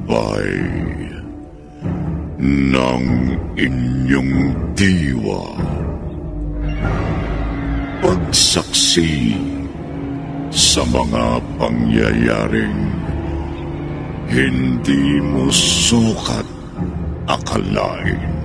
gabay ng inyong diwa. Pagsaksi sa mga pangyayaring hindi mo sukat akalain.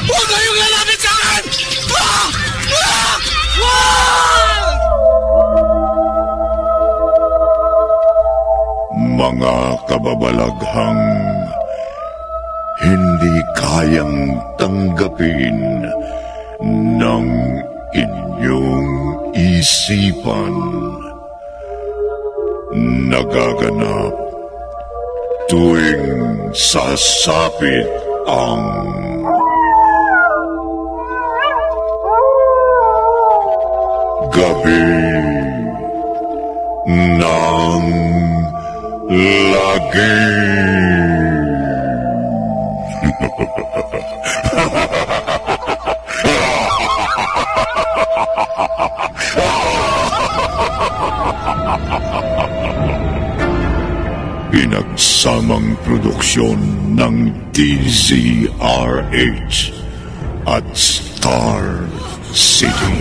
Huwag kayong lalapit sa akin! Mga kababalaghang hindi kayang tanggapin ng inyong isipan, nagaganap tuwing sasapit ang gabi ng lagi. Pinagsamang produksyon ng DZRH at Star City.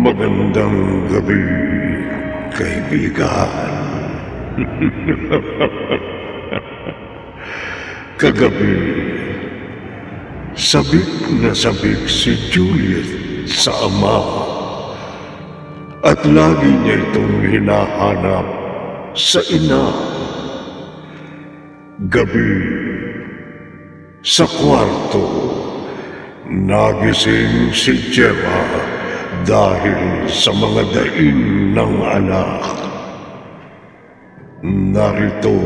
Magandang gabi, kaibigan. Kagabi, sabik na sabik si Juliet sa ama at lagi niya itong hinahanap sa ina. Gabi, sa kwarto, nagising si Gemma dahil sa mga daing ng anak. Narito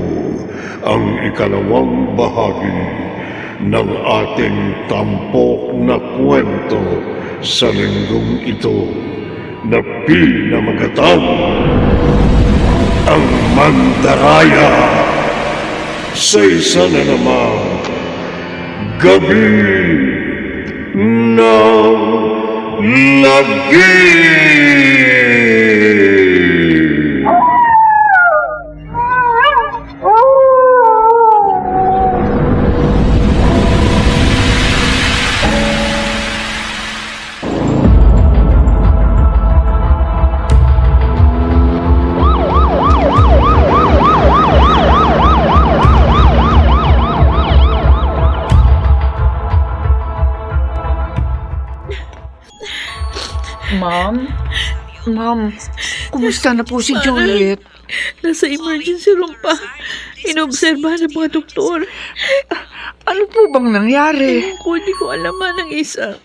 ang ikalawang bahagi ng ating tampok na kwento sa linggong ito na pinamagatang Ang Mandaraya, sa isa na namang gabi ng lagi. Ma'am, kumusta na po si Juliet? Nasa emergency room pa. Inobserbahan ng mga doktor. Ano po bang nangyari? Hindi ko alam ng isa.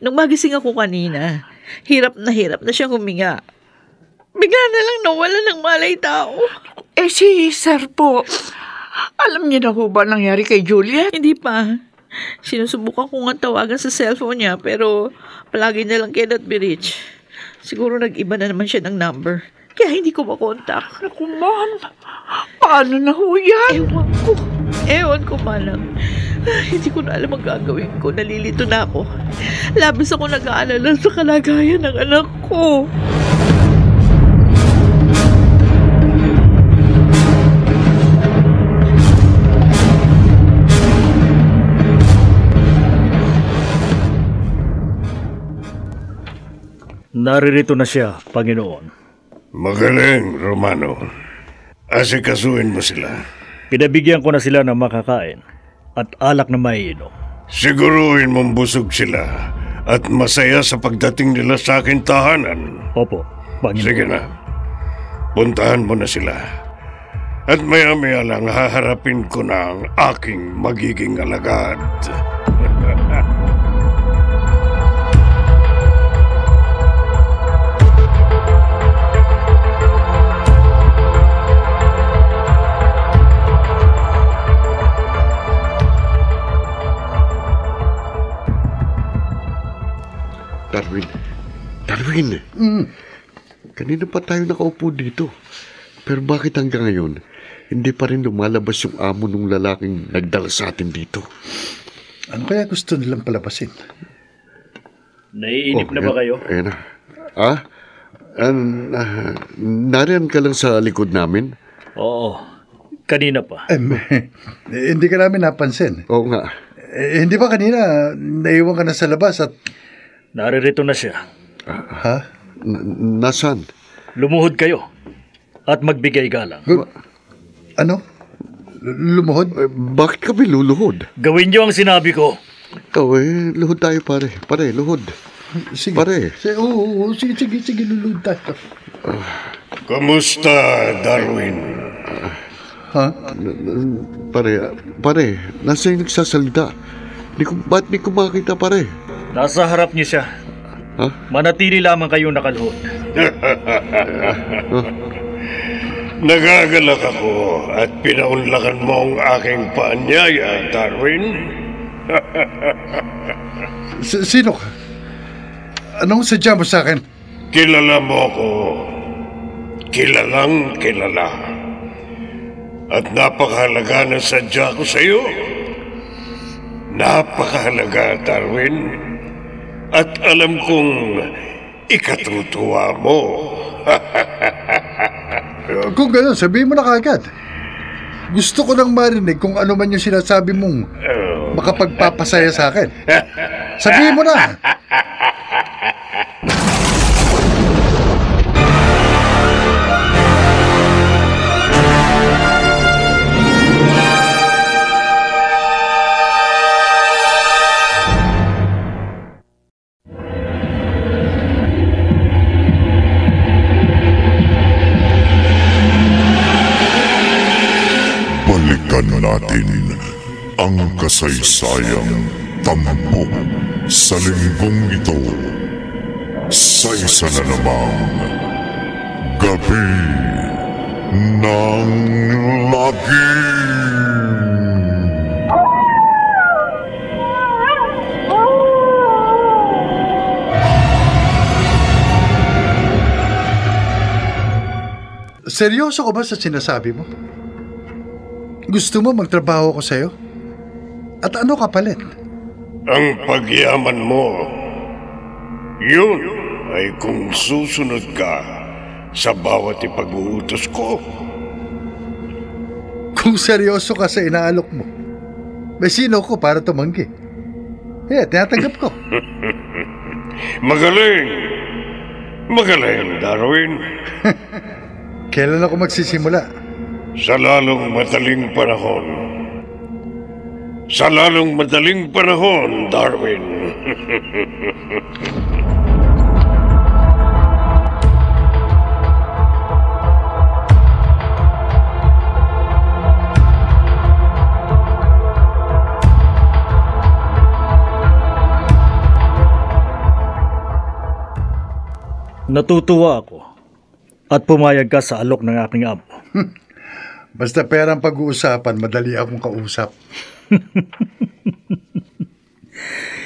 Nung magising ako kanina, hirap na siyang huminga. Bigla na lang nawala ng malay tao. Si Sir po, alam niya na po ba nangyari kay Juliet? Hindi pa. Sinusubukan ko nga tawagan sa cellphone niya pero palagi na lang cannot be reached. Siguro nag-iba na naman siya ng number. Kaya hindi ko makontak. Naku, ma'am. Paano na ho yan? Ewan ko malang. Hindi ko na alam ang gagawin ko. Nalilito na ako. Labis ako nag-aalala sa kalagayan ng anak ko. Naririto na siya, Panginoon. Magaling, Romano. Asikasuhin mo sila. Pinabigyan ko na sila ng makakain at alak na maiinom. Siguruhin mong busog sila at masaya sa pagdating nila sa aking tahanan. Opo, Panginoon. Sige na. Puntahan mo na sila. At maya-maya lang haharapin ko na ang aking magiging alagad. Darwin, kanina pa tayo nakaupo dito. Pero bakit hanggang ngayon, hindi pa rin lumalabas yung amo nung lalaking nagdala sa atin dito? Ano kaya gusto nilang palabasin? Naiinip na ba kayo? Ayan na. Nariyan ka lang sa likod namin? Oo, kanina pa. Hindi ka namin napansin. Oo nga. Hindi ba kanina naiwan ka na sa labas at... Naririto na siya. Ha? Nasaan? Lumuhod kayo at magbigay galang. Ano? Lumuhod? Bakit kami luluhod? Gawin niyo ang sinabi ko. Luhod tayo pare. Pare, luhod. Sige. Pare. Sige, luluhod tayo. Kamusta, Darwin? Ha? Pare, nasa yung nagsasalita? Ba't di ko makita, pare? Nasa harap niyo siya. Ha? Manatili lamang kayo nakaluhod. Nagagalak ako at pinaunlakan mo ang aking paanyaya, Darwin. Sino ka? Anong sadya mo sa akin? Kilala mo ako. Kilalang kilala. At napakahalaga ng sadya ko sa iyo. Napakahalaga, Darwin. At alam kong ikatutuwa mo. Kung gano'n, sabihin mo na kagad. Gusto ko nang marinig kung ano man yung sinasabi mong makapagpapasaya sa akin. Sabihin mo na! Balikan natin ang kasaysayang tampok sa linggong ito sa isa na namang Gabi ng Lagim. Seryoso ka ba sa sinasabi mo? Gusto mo magtrabaho ko sa'yo? At ano kapalit? Ang pagyaman mo, yun ay kung susunod ka sa bawat ipag-uutos ko. Kung seryoso ka sa inaalok mo, may sino ko para tumanggi? Tinatanggap ko. Magaling! Magaling, Darwin. Kailan ako magsisimula? Sa lalong madaling panahon. Sa lalong madaling panahon, Darwin. Natutuwa ako at pumayag ka sa alok ng aking amo. Basta perang pag-uusapan, madali akong kausap.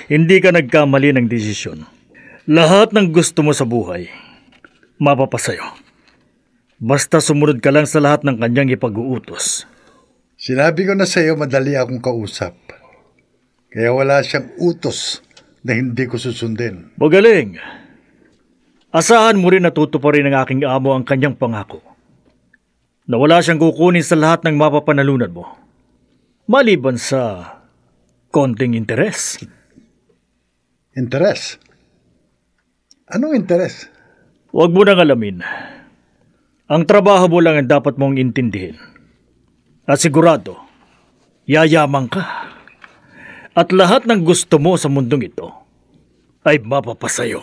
Hindi ka nagkamali ng desisyon. Lahat ng gusto mo sa buhay, mapapasayo. Basta sumunod ka lang sa lahat ng kanyang ipag-uutos. Sinabi ko na sa iyo, madali akong kausap. Kaya wala siyang utos na hindi ko susundin. Magaling. Asahan mo rin na tutuparin ng aking amo ang kanyang pangako. Na wala siyang kukunin sa lahat ng mapapanalunan mo. Maliban sa konting interes. Interes? Anong interes? Huwag mo nang alamin. Ang trabaho mo lang ang dapat mong intindihin. At sigurado, yayaman ka. At lahat ng gusto mo sa mundong ito ay mapapasayo.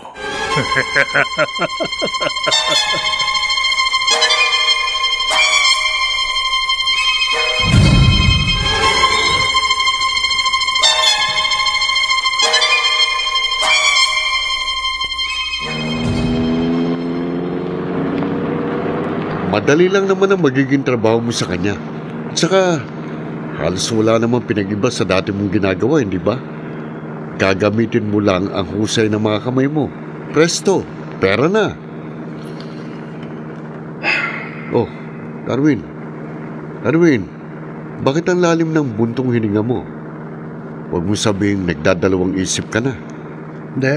Madali lang naman ang magiging trabaho mo sa kanya. At saka, halos wala namang pinag-iba sa dati mong ginagawa, hindi ba? Gagamitin mo lang ang husay ng mga kamay mo. Presto, pera na. Oh, Darwin. Darwin, bakit ang lalim ng buntong hininga mo? Huwag mo sabihing nagdadalawang isip ka na. Hindi.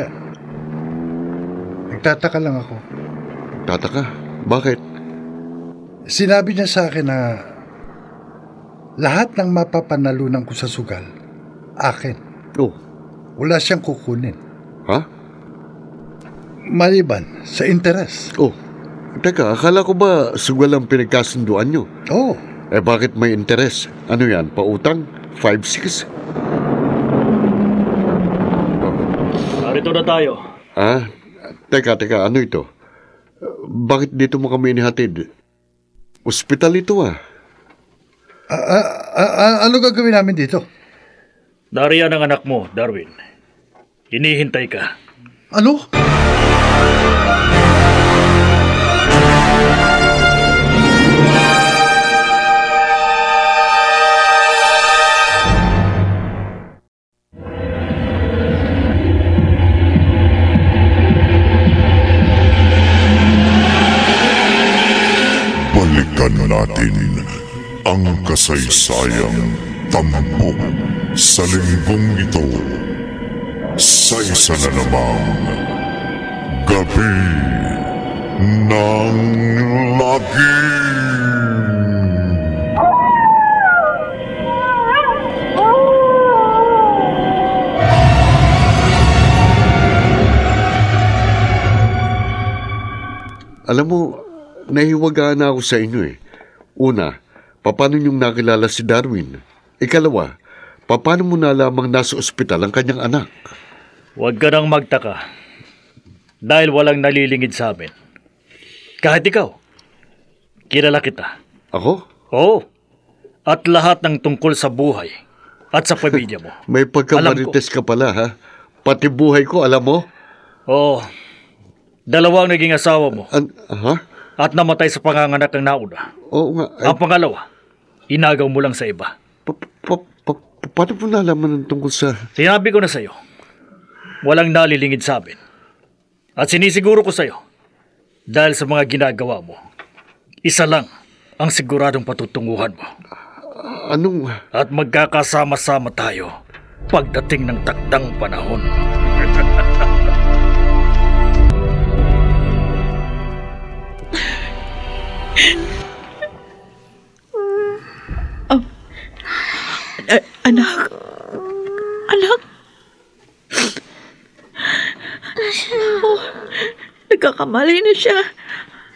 Nagtataka lang ako. Tataka, bakit? Sinabi niya sa akin na lahat ng mapapanalunan ko sa sugal, akin. Oh, Wala siyang kukunin. ha? Maliban sa interes. Oh, teka, akala ko ba sugal ang pinagkasunduan nyo? Oo. Eh bakit may interes? Ano yan, pautang? 5-6? Narito na tayo. Ah, teka, ano ito? Bakit dito mo kami inihatid? Ospital ito ah. Ano gagawin namin dito? Nariyan ang anak mo, Darwin. Hinihintay ka. Ano? Balikan natin ang kasaysayang tampok sa linggong ito sa isa na namang Gabi ng Lagim. Alam mo, nahiwagaan na ako sa inyo eh. Una, paano niyong nakilala si Darwin? Ikalawa, paano mo nalamang nasa ospital ang kanyang anak? Huwag ka nang magtaka. Dahil walang nalilingid sa amin. Kahit ikaw, kilala kita. Ako? Oo. At lahat ng tungkol sa buhay at sa pamilya mo. May pagkamarites ka pala ha? Pati buhay ko, alam mo? Oo. Dalawang naging asawa mo Ha? at namatay sa panganganak ng nauna. Oo nga. Ang pangalawa, inagaw mo lang sa iba. Paano mo nalaman ng tungkol sa... Sinabi ko na sa'yo, walang nalilingid sa amin. At sinisiguro ko sa'yo, dahil sa mga ginagawa mo, isa lang ang siguradong patutunguhan mo. Anong... At magkakasama-sama tayo pagdating ng takdang panahon. Anak? Oh, nagkakamali na siya.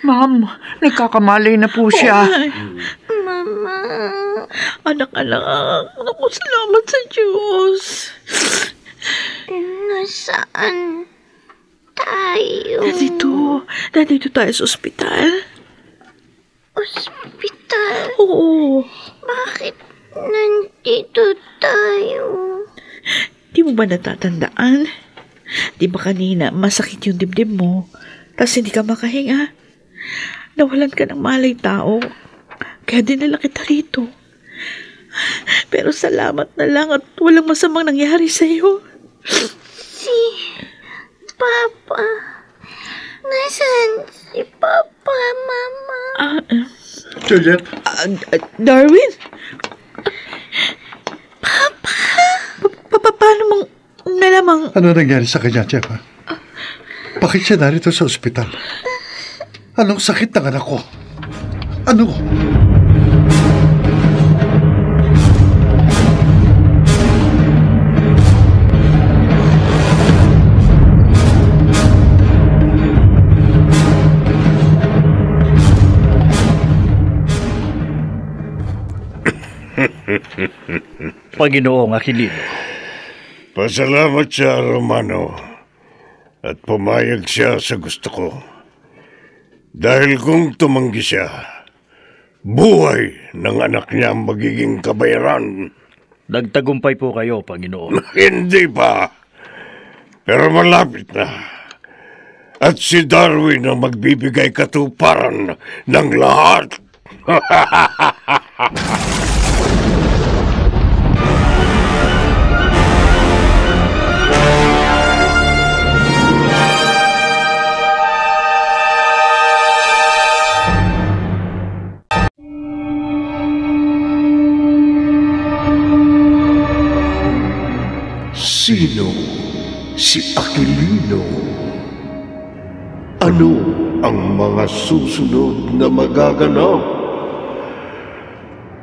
Ma'am, nagkakamali na po siya. Mama. Anak. Naku, salamat sa Diyos. Nasaan tayo? Nandito tayo sa ospital. Ospital? Oo. Bakit nandito tayo? Di mo ba natatandaan? Di ba kanina masakit yung dibdib mo, tapos hindi ka makahinga? Nawalan ka ng malay tao, kaya dinala kita rito. Pero salamat na lang at walang masamang nangyari sa'yo. Si Papa. Nasaan si Papa, Mama? Juliet? Darwin? Paano mong nalamang... Ano nangyari sa kanya, Jeff? Ha? Bakit siya narito sa ospital? Anong sakit ng anak ko? Ano? Panginoong Aquilino. Pasalamat siya, Romano. At pumayag siya sa gusto ko. Dahil kung tumanggi siya, buhay ng anak niya ang magiging kabayaran. Nagtagumpay po kayo, Panginoon. Hindi pa. Pero malapit na. At si Darwin ang magbibigay katuparan ng lahat. Sino si Aquilino? Ano ang mga susunod na magaganap?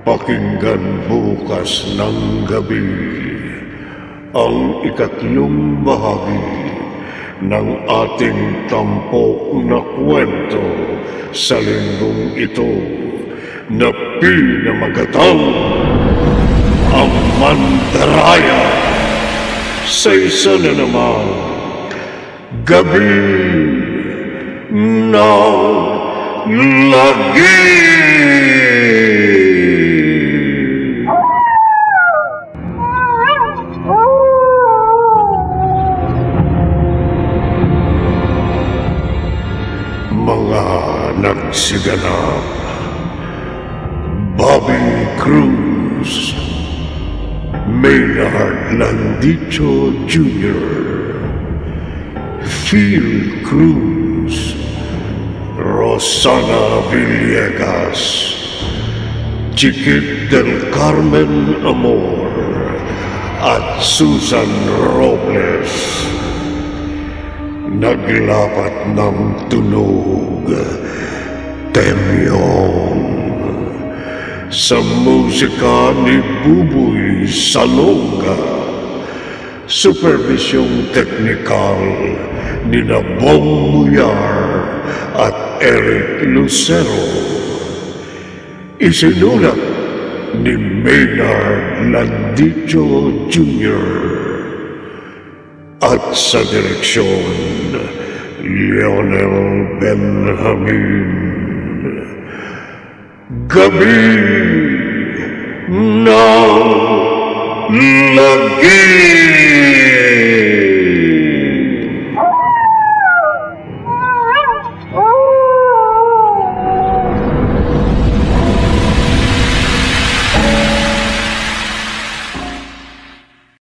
Pakinggan bukas ng gabi ang ikatlong bahagi ng ating tampok na kwento sa linggong ito na pinamagatang ang Mandaraya. Sa isa na naman, gabi ng lagi. Mga nagsiganap, Bobby Cruz, Maynard Landicho Jr., Phil Cruz, Rosana Villegas, Chiquit del Carmen Amor, at Susan Robles. Naglapat ng tunog, Temyong. Sa musika ni Buboy Salonga, supervisyong teknikal ni Bong Muyar at Eric Lucero. Isinulat ni Maynard Landicho Jr. At sa direksyon, Lionel Benjamin. Gabi ng lagi.